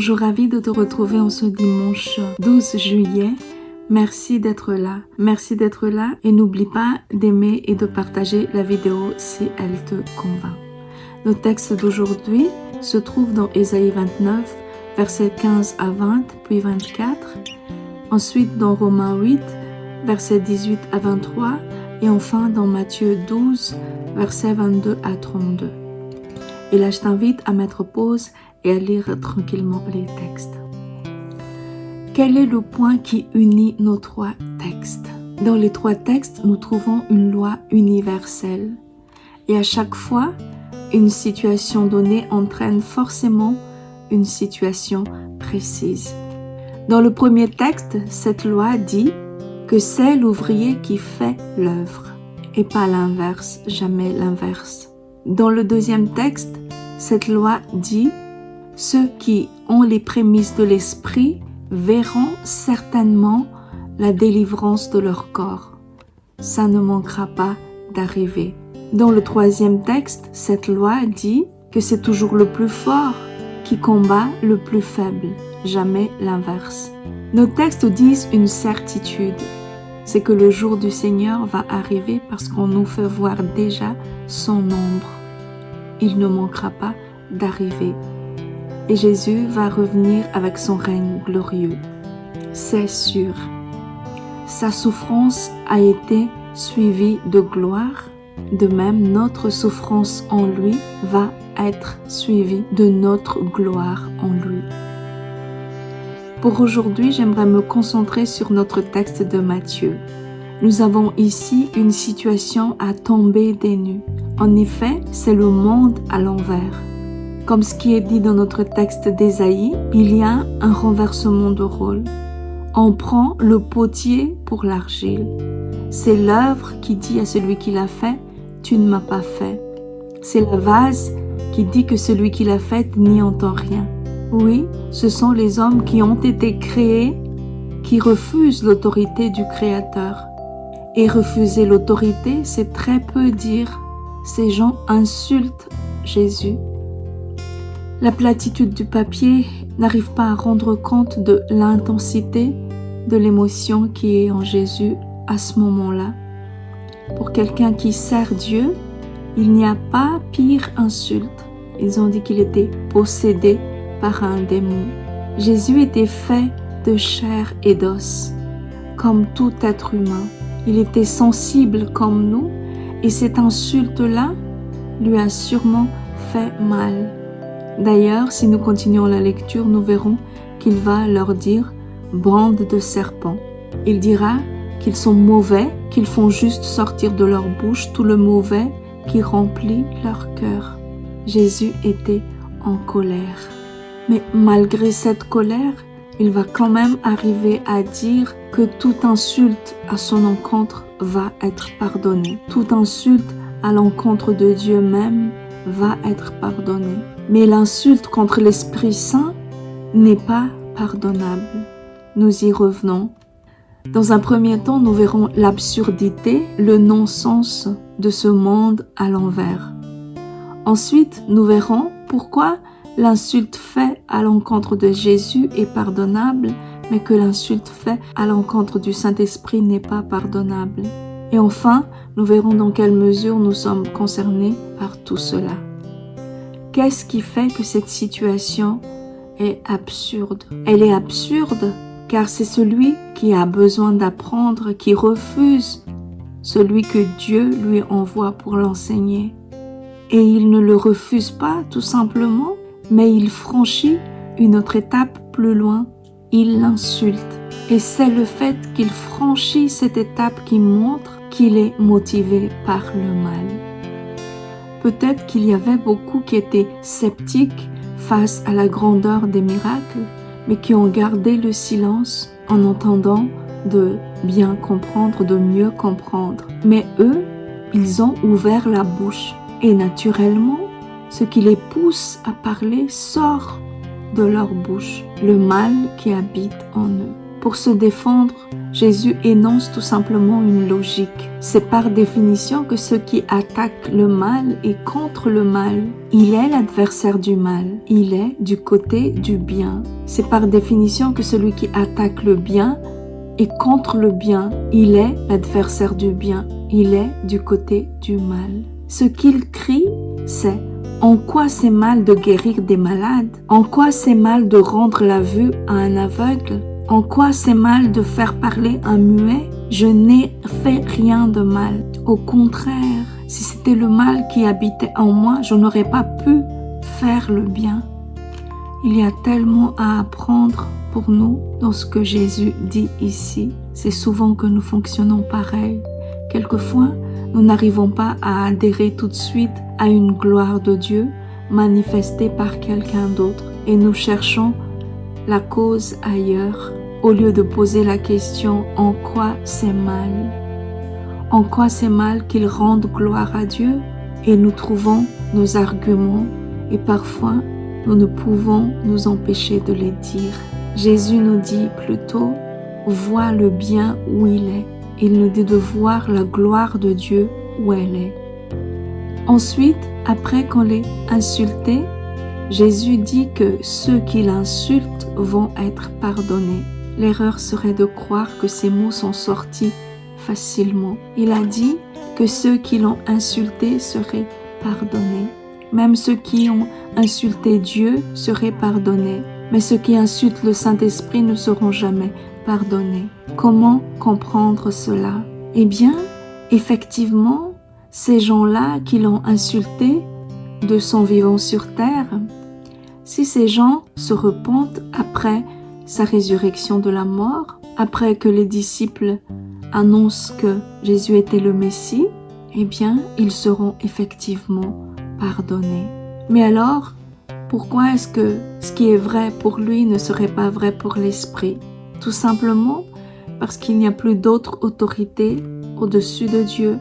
toujours ravie de te retrouver en ce dimanche 12 juillet. Merci d'être là et n'oublie pas d'aimer et de partager la vidéo si elle te convainc. Le texte d'aujourd'hui se trouve dans Ésaïe 29, versets 15 à 20, puis 24. Ensuite dans Romains 8, versets 18 à 23. Et enfin dans Matthieu 12, versets 22 à 32. Et là, je t'invite à mettre pause et à lire tranquillement les textes. Quel est le point qui unit nos trois textes? Dans les trois textes, nous trouvons une loi universelle. Et à chaque fois, une situation donnée entraîne forcément une situation précise. Dans le premier texte, cette loi dit que c'est l'ouvrier qui fait l'œuvre, et pas l'inverse, jamais l'inverse. Dans le deuxième texte, cette loi dit « Ceux qui ont les prémices de l'esprit verront certainement la délivrance de leur corps. Ça ne manquera pas d'arriver. » Dans le troisième texte, cette loi dit que c'est toujours le plus fort qui combat le plus faible, jamais l'inverse. Nos textes disent une certitude, c'est que le jour du Seigneur va arriver parce qu'on nous fait voir déjà son ombre. Il ne manquera pas d'arriver. Et Jésus va revenir avec son règne glorieux. C'est sûr. Sa souffrance a été suivie de gloire. De même, notre souffrance en lui va être suivie de notre gloire en lui. Pour aujourd'hui, j'aimerais me concentrer sur notre texte de Matthieu. Nous avons ici une situation à tomber des nues. En effet, c'est le monde à l'envers. Comme ce qui est dit dans notre texte d'Ésaïe, il y a un renversement de rôle. On prend le potier pour l'argile. C'est l'œuvre qui dit à celui qui l'a fait, « Tu ne m'as pas fait ». C'est la vase qui dit que celui qui l'a faite n'y entend rien. Oui, ce sont les hommes qui ont été créés qui refusent l'autorité du Créateur. Et refuser l'autorité, c'est très peu dire. Ces gens insultent Jésus. La platitude du papier n'arrive pas à rendre compte de l'intensité de l'émotion qui est en Jésus à ce moment-là. Pour quelqu'un qui sert Dieu, il n'y a pas pire insulte. Ils ont dit qu'il était possédé par un démon. Jésus était fait de chair et d'os, comme tout être humain. Il était sensible comme nous, et cette insulte-là lui a sûrement fait mal. D'ailleurs, si nous continuons la lecture, nous verrons qu'il va leur dire « bande de serpents ». Il dira qu'ils sont mauvais, qu'ils font juste sortir de leur bouche tout le mauvais qui remplit leur cœur. Jésus était en colère. Mais malgré cette colère, il va quand même arriver à dire que toute insulte à son encontre va être pardonnée. Toute insulte à l'encontre de Dieu même va être pardonnée. Mais l'insulte contre l'Esprit Saint n'est pas pardonnable. Nous y revenons. Dans un premier temps, nous verrons l'absurdité, le non-sens de ce monde à l'envers. Ensuite, nous verrons pourquoi l'insulte faite à l'encontre de Jésus est pardonnable, mais que l'insulte faite à l'encontre du Saint-Esprit n'est pas pardonnable. Et enfin, nous verrons dans quelle mesure nous sommes concernés par tout cela. Qu'est-ce qui fait que cette situation est absurde? Elle est absurde car c'est celui qui a besoin d'apprendre, qui refuse celui que Dieu lui envoie pour l'enseigner. Et il ne le refuse pas tout simplement, mais il franchit une autre étape plus loin. Il l'insulte. Et c'est le fait qu'il franchit cette étape qui montre qu'il est motivé par le mal. Peut-être qu'il y avait beaucoup qui étaient sceptiques face à la grandeur des miracles, mais qui ont gardé le silence en entendant de bien comprendre, de mieux comprendre. Mais eux, ils ont ouvert la bouche et naturellement, ce qui les pousse à parler sort de leur bouche, le mal qui habite en eux. Pour se défendre, Jésus énonce tout simplement une logique. C'est par définition que ceux qui attaquent le mal et contre le mal, il est l'adversaire du mal, il est du côté du bien. C'est par définition que celui qui attaque le bien et contre le bien, il est l'adversaire du bien, il est du côté du mal. Ce qu'il crie, c'est « En quoi c'est mal de guérir des malades? En quoi c'est mal de rendre la vue à un aveugle? En quoi c'est mal de faire parler un muet? Je n'ai fait rien de mal. Au contraire, si c'était le mal qui habitait en moi, je n'aurais pas pu faire le bien. » Il y a tellement à apprendre pour nous dans ce que Jésus dit ici. C'est souvent que nous fonctionnons pareil. Quelquefois, nous n'arrivons pas à adhérer tout de suite à une gloire de Dieu manifestée par quelqu'un d'autre et nous cherchons la cause ailleurs au lieu de poser la question « En quoi c'est mal ?» En quoi c'est mal qu'il rende gloire à Dieu? Et nous trouvons nos arguments et parfois nous ne pouvons nous empêcher de les dire. Jésus nous dit plutôt « Vois le bien où il est ». Il nous dit de voir la gloire de Dieu où elle est. Ensuite, après qu'on l'ait insulté, Jésus dit que ceux qui l'insultent vont être pardonnés. L'erreur serait de croire que ces mots sont sortis facilement. Il a dit que ceux qui l'ont insulté seraient pardonnés. Même ceux qui ont insulté Dieu seraient pardonnés. Mais ceux qui insultent le Saint-Esprit ne seront jamais pardonnés. Comment comprendre cela? Eh bien, effectivement, ces gens-là qui l'ont insulté de son vivant sur terre, si ces gens se repentent après sa résurrection de la mort, après que les disciples annoncent que Jésus était le Messie, eh bien, ils seront effectivement pardonnés. Mais alors, pourquoi est-ce que ce qui est vrai pour lui ne serait pas vrai pour l'Esprit? Tout simplement parce qu'il n'y a plus d'autre autorité au-dessus de Dieu.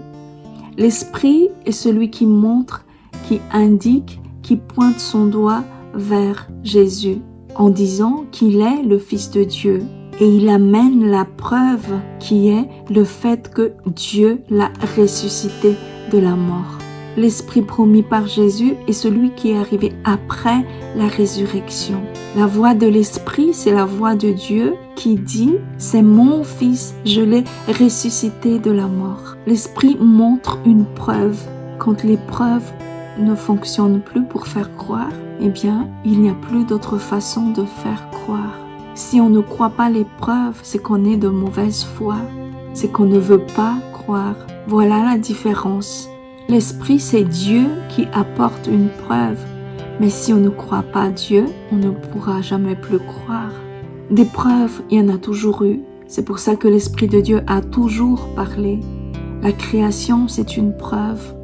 L'Esprit est celui qui montre, qui indique, qui pointe son doigt vers Jésus en disant qu'il est le Fils de Dieu. Et il amène la preuve qui est le fait que Dieu l'a ressuscité de la mort. L'Esprit promis par Jésus est celui qui est arrivé après la résurrection. La voix de l'Esprit, c'est la voix de Dieu qui dit « C'est mon Fils, je l'ai ressuscité de la mort ». L'Esprit montre une preuve. Quand les preuves ne fonctionnent plus pour faire croire, eh bien, il n'y a plus d'autre façon de faire croire. Si on ne croit pas les preuves, c'est qu'on est de mauvaise foi. C'est qu'on ne veut pas croire. Voilà la différence. L'Esprit, c'est Dieu qui apporte une preuve. Mais si on ne croit pas Dieu, on ne pourra jamais plus croire. Des preuves, il y en a toujours eu. C'est pour ça que l'Esprit de Dieu a toujours parlé. La création, c'est une preuve.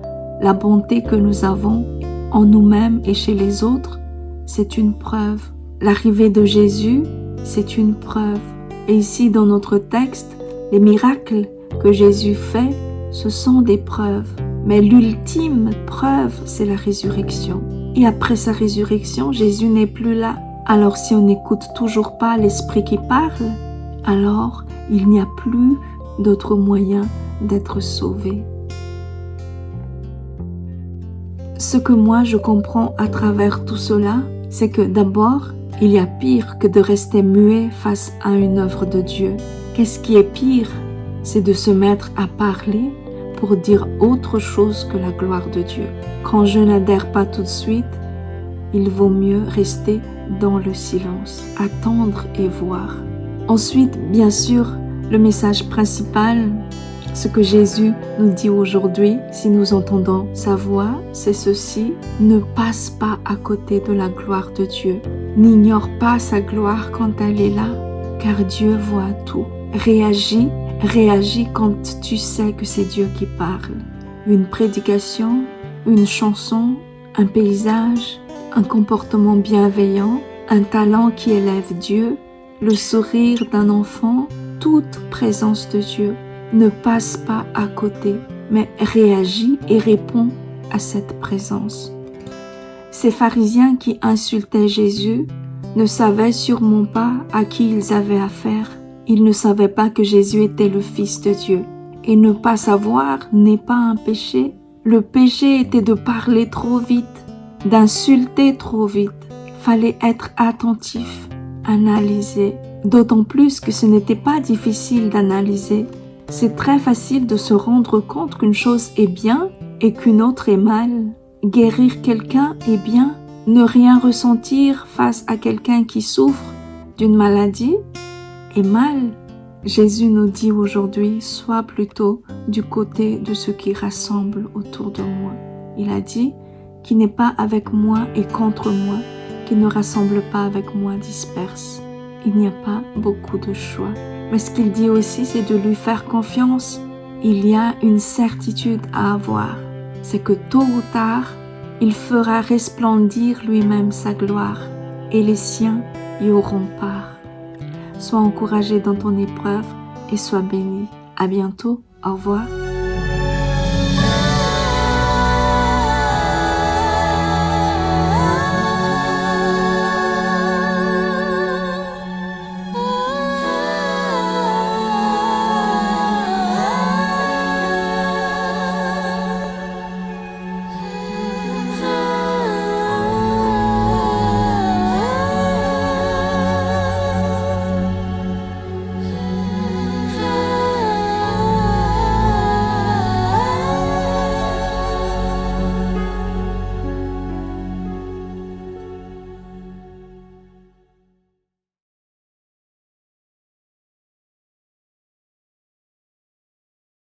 La bonté que nous avons en nous-mêmes et chez les autres, c'est une preuve. L'arrivée de Jésus, c'est une preuve. Et ici, dans notre texte, les miracles que Jésus fait, ce sont des preuves. Mais l'ultime preuve, c'est la résurrection. Et après sa résurrection, Jésus n'est plus là. Alors si on n'écoute toujours pas l'Esprit qui parle, alors il n'y a plus d'autre moyen d'être sauvé. Ce que moi je comprends à travers tout cela, c'est que d'abord, il y a pire que de rester muet face à une œuvre de Dieu. Qu'est-ce qui est pire? C'est de se mettre à parler pour dire autre chose que la gloire de Dieu. Quand je n'adhère pas tout de suite, il vaut mieux rester dans le silence, attendre et voir. Ensuite, bien sûr, le message principal, ce que Jésus nous dit aujourd'hui, si nous entendons sa voix, c'est ceci: ne passe pas à côté de la gloire de Dieu. N'ignore pas sa gloire quand elle est là, car Dieu voit tout. Réagis quand tu sais que c'est Dieu qui parle. Une prédication, une chanson, un paysage, un comportement bienveillant, un talent qui élève Dieu, le sourire d'un enfant, toute présence de Dieu. Ne passe pas à côté, mais réagis et réponds à cette présence. Ces pharisiens qui insultaient Jésus ne savaient sûrement pas à qui ils avaient affaire. Ils ne savaient pas que Jésus était le Fils de Dieu. Et ne pas savoir n'est pas un péché. Le péché était de parler trop vite, d'insulter trop vite. Fallait être attentif, analyser. D'autant plus que ce n'était pas difficile d'analyser. C'est très facile de se rendre compte qu'une chose est bien et qu'une autre est mal. Guérir quelqu'un est bien. Ne rien ressentir face à quelqu'un qui souffre d'une maladie est mal. Jésus nous dit aujourd'hui, sois plutôt du côté de ceux qui rassemblent autour de moi. Il a dit, qui n'est pas avec moi et contre moi, qui ne rassemble pas avec moi disperse. Il n'y a pas beaucoup de choix. Mais ce qu'il dit aussi, c'est de lui faire confiance. Il y a une certitude à avoir. C'est que tôt ou tard, il fera resplendir lui-même sa gloire et les siens y auront part. Sois encouragé dans ton épreuve et sois béni. À bientôt. Au revoir.